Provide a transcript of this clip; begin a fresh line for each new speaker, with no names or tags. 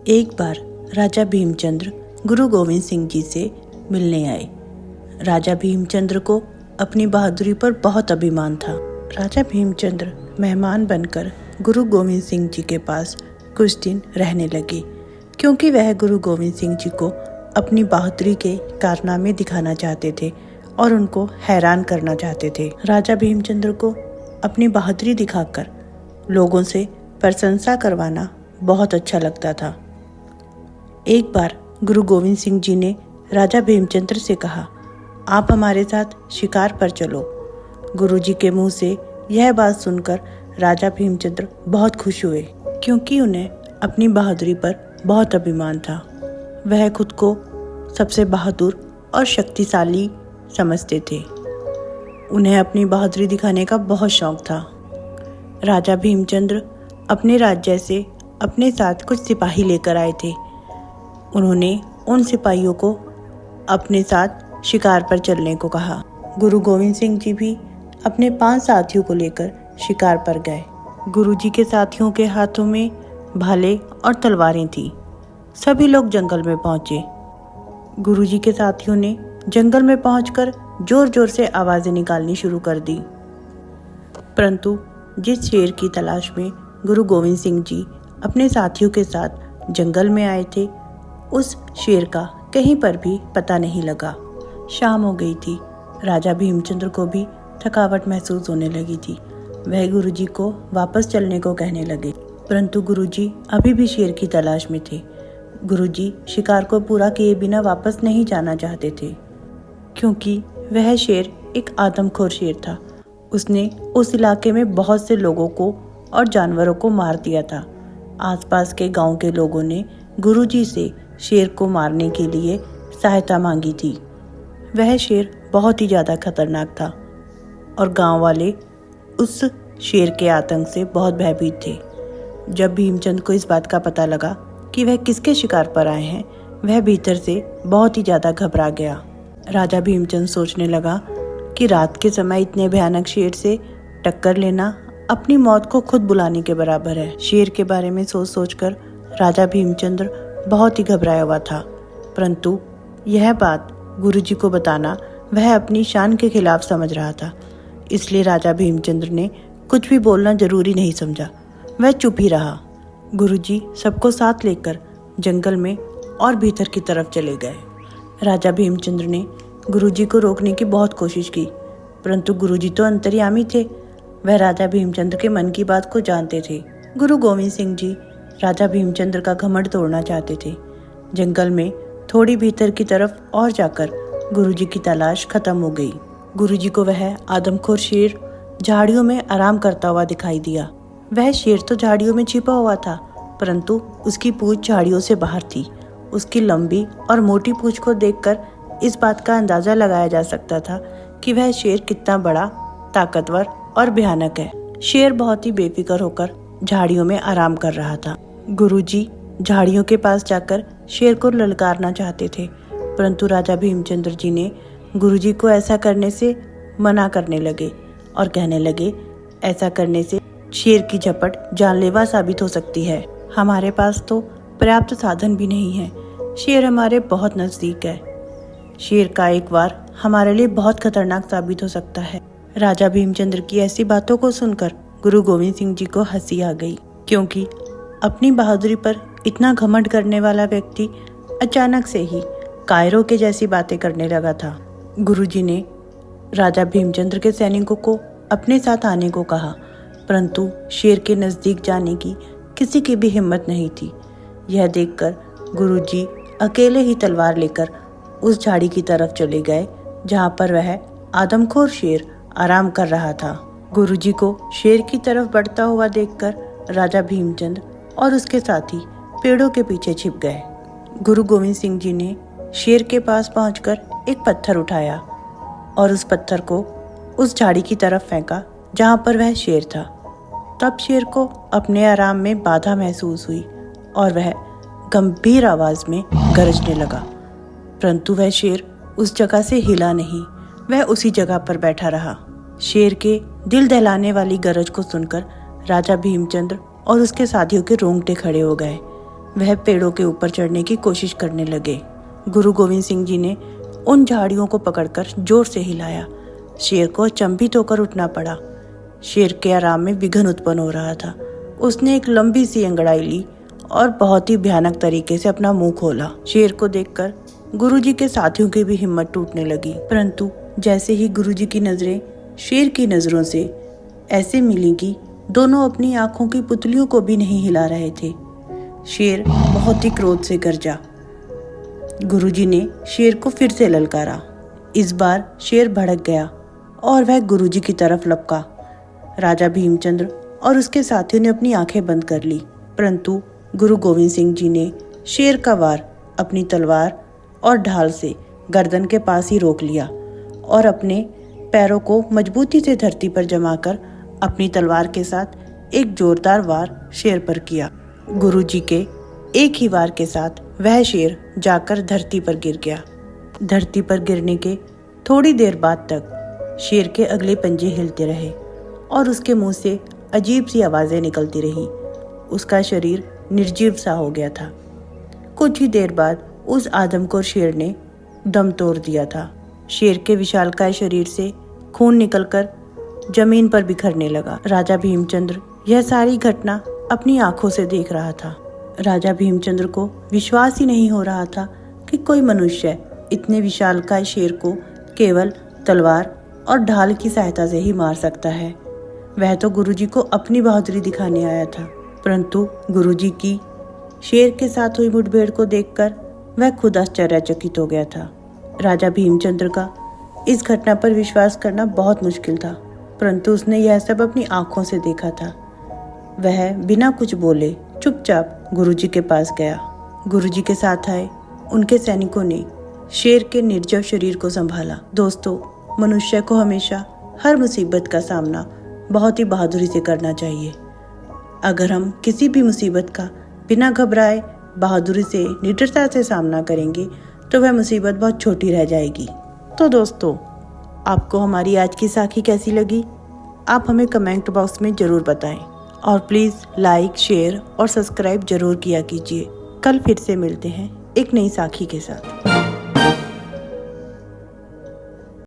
एक बार राजा भीमचंद्र गुरु गोविंद सिंह जी से मिलने आए। राजा भीमचंद्र को अपनी बहादुरी पर बहुत अभिमान था। राजा भीमचंद्र मेहमान बनकर गुरु गोविंद सिंह जी के पास कुछ दिन रहने लगे, क्योंकि वह गुरु गोविंद सिंह जी को अपनी बहादुरी के कारनामे दिखाना चाहते थे और उनको हैरान करना चाहते थे। राजा भीमचंद्र को अपनी बहादुरी दिखाकर लोगों से प्रशंसा करवाना बहुत अच्छा लगता था। एक बार गुरु गोविंद सिंह जी ने राजा भीमचंद्र से कहा, आप हमारे साथ शिकार पर चलो। गुरु जी के मुंह से यह बात सुनकर राजा भीमचंद्र बहुत खुश हुए, क्योंकि उन्हें अपनी बहादुरी पर बहुत अभिमान था। वह खुद को सबसे बहादुर और शक्तिशाली समझते थे। उन्हें अपनी बहादुरी दिखाने का बहुत शौक था। राजा भीमचंद्र अपने राज्य से अपने साथ कुछ सिपाही लेकर आए थे। उन्होंने उन सिपाहियों को अपने साथ शिकार पर चलने को कहा। गुरु गोविंद सिंह जी भी अपने 5 साथियों को लेकर शिकार पर गए। गुरु जी के साथियों के हाथों में भाले और तलवारें थीं। सभी लोग जंगल में पहुंचे। गुरु जी के साथियों ने जंगल में पहुंचकर जोर जोर से आवाजें निकालनी शुरू कर दी। परंतु जिस शेर की तलाश में गुरु गोविंद सिंह जी अपने साथियों के साथ जंगल में आए थे, उस शेर का कहीं पर भी पता नहीं लगा। शाम हो गई थी। राजा भीमचंद्र को भी थकावट महसूस होने लगी थी। वह गुरुजी को वापस चलने को कहने लगे, परंतु गुरुजी अभी भी शेर की तलाश में थे। गुरुजी शिकार को पूरा किए बिना वापस नहीं जाना चाहते थे, क्योंकि वह शेर एक आदमखोर शेर था। उसने उस इलाके में बहुत से लोगों को और जानवरों को मार दिया था। आसपास के गांव के लोगों ने गुरुजी से शेर को मारने के लिए सहायता मांगी थी। वह शेर बहुत ही ज़्यादा खतरनाक था और गांव वाले उस शेर के आतंक से बहुत भयभीत थे। जब भीमचंद को इस बात का पता लगा कि वह किसके शिकार पर आए हैं, वह भीतर से बहुत ही ज़्यादा घबरा गया। राजा भीमचंद सोचने लगा कि रात के समय इतने भयानक शेर से टक्कर लेना अपनी मौत को खुद बुलाने के बराबर है। शेर के बारे में सोच सोचकर राजा भीमचंद्र बहुत ही घबराया हुआ था, परंतु यह बात गुरुजी को बताना वह अपनी शान के खिलाफ समझ रहा था। इसलिए राजा भीमचंद्र ने कुछ भी बोलना जरूरी नहीं समझा। वह चुप ही रहा। गुरुजी सबको साथ लेकर जंगल में और भीतर की तरफ चले गए। राजा भीमचंद्र ने गुरुजी को रोकने की बहुत कोशिश की, परंतु गुरुजी तो अंतर्यामी थे। वह राजा भीमचंद्र के मन की बात को जानते थे। गुरु गोविंद सिंह जी राजा भीमचंद्र का घमंड तोड़ना चाहते थे। जंगल में थोड़ी भीतर की तरफ और जाकर गुरुजी की तलाश खत्म हो गई। गुरुजी को वह आदमखोर शेर झाड़ियों में आराम करता हुआ दिखाई दिया। वह शेर तो झाड़ियों में छिपा हुआ था, परंतु उसकी पूंछ झाड़ियों से बाहर थी। उसकी लंबी और मोटी पूंछ को देखकर इस बात का अंदाजा लगाया जा सकता था कि वह शेर कितना बड़ा, ताकतवर और भयानक है। शेर बहुत ही बेफिक्र होकर झाड़ियों में आराम कर रहा था। गुरुजी झाड़ियों के पास जाकर शेर को ललकारना चाहते थे, परंतु राजा भीमचंद्र जी ने गुरुजी को ऐसा करने से मना करने लगे और कहने लगे, ऐसा करने से शेर की झपट जानलेवा साबित हो सकती है। हमारे पास तो पर्याप्त साधन भी नहीं है। शेर हमारे बहुत नजदीक है। शेर का एक वार हमारे लिए बहुत खतरनाक साबित हो सकता है। राजा भीमचंद्र की ऐसी बातों को सुनकर गुरु गोविंद सिंह जी को हंसी आ गई, क्योंकि अपनी बहादुरी पर इतना घमंड करने वाला व्यक्ति अचानक से ही कायरों के जैसी बातें करने लगा था। गुरुजी ने राजा भीमचंद्र के सैनिकों को अपने साथ आने को कहा, परंतु शेर के नज़दीक जाने की किसी की भी हिम्मत नहीं थी। यह देखकर गुरुजी अकेले ही तलवार लेकर उस झाड़ी की तरफ चले गए, जहाँ पर वह आदमखोर शेर आराम कर रहा था। गुरुजी को शेर की तरफ बढ़ता हुआ देखकर राजा भीमचंद और उसके साथी पेड़ों के पीछे छिप गए। गुरु गोविंद सिंह जी ने शेर के पास पहुंचकर एक पत्थर उठाया और उस पत्थर को उस झाड़ी की तरफ फेंका जहां पर वह शेर था। तब शेर को अपने आराम में बाधा महसूस हुई और वह गंभीर आवाज में गरजने लगा, परंतु वह शेर उस जगह से हिला नहीं। वह उसी जगह पर बैठा रहा। शेर के दिल दहलाने वाली गरज को सुनकर राजा भीमचंद्र और उसके साथियों के रोंगटे खड़े हो गए। वह पेड़ों के ऊपर चढ़ने की कोशिश करने लगे। गुरु गोविंद सिंह जी ने उन झाड़ियों को पकड़कर जोर से हिलाया। शेर को अचंभित होकर उठना पड़ा। शेर के आराम में विघ्न उत्पन्न हो रहा था। उसने एक लंबी सी अंगड़ाई ली और बहुत ही भयानक तरीके से अपना मुंह खोला। शेर को देखकर गुरुजी के साथियों की भी हिम्मत टूटने लगी, परंतु जैसे ही गुरुजी की नजरें शेर की नजरों से ऐसे मिली कि दोनों अपनी आंखों की पुतलियों को भी नहीं हिला रहे थे। शेर बहुत ही क्रोध से गरजा। गुरुजी ने शेर को फिर से ललकारा। इस बार शेर भड़क गया और वह गुरुजी की तरफ लपका। राजा भीमचंद्र और उसके साथियों ने अपनी आंखें बंद कर ली, परंतु गुरु गोविंद सिंह जी ने शेर का वार अपनी तलवार और ढाल से गर्दन के पास ही रोक लिया और अपने पैरों को मजबूती से धरती पर जमाकर अपनी तलवार के साथ एक जोरदार वार शेर पर किया। गुरुजी के एक ही वार के साथ वह शेर जाकर धरती पर गिर गया। धरती पर गिरने के थोड़ी देर बाद तक शेर के अगले पंजे हिलते रहे और उसके मुंह से अजीब सी आवाजें निकलती रहीं। उसका शरीर निर्जीव सा हो गया था। कुछ ही देर बाद उस आदमखोर शेर ने दम तोड़ दिया था। शेर के विशालकाय शरीर से खून निकलकर जमीन पर बिखरने लगा। राजा भीमचंद्र यह सारी घटना अपनी आंखों से देख रहा था। राजा भीमचंद्र को विश्वास ही नहीं हो रहा था कि कोई मनुष्य इतने विशालकाय शेर को केवल तलवार और ढाल की सहायता से ही मार सकता है। वह तो गुरुजी को अपनी बहादुरी दिखाने आया था, परंतु गुरुजी की शेर के साथ हुई मुठभेड़ को देखकर वह खुद आश्चर्यचकित हो गया था। राजा भीमचंद्र का इस घटना पर विश्वास करना बहुत मुश्किल था, परंतु उसने यह सब अपनी आंखों से देखा था। वह बिना कुछ बोले चुपचाप गुरुजी के पास गया। गुरुजी के साथ आए उनके सैनिकों ने शेर के निर्जीव शरीर को संभाला। दोस्तों, मनुष्य को हमेशा हर मुसीबत का सामना बहुत ही बहादुरी से करना चाहिए। अगर हम किसी भी मुसीबत का बिना घबराए बहादुरी से निडरता से सामना करेंगे तो वह मुसीबत बहुत छोटी रह जाएगी। तो दोस्तों, आपको हमारी आज की साखी कैसी लगी? आप हमें कमेंट बॉक्स में ज़रूर बताएं और प्लीज़ लाइक, शेयर और सब्सक्राइब जरूर किया कीजिए। कल फिर से मिलते हैं एक नई साखी के साथ।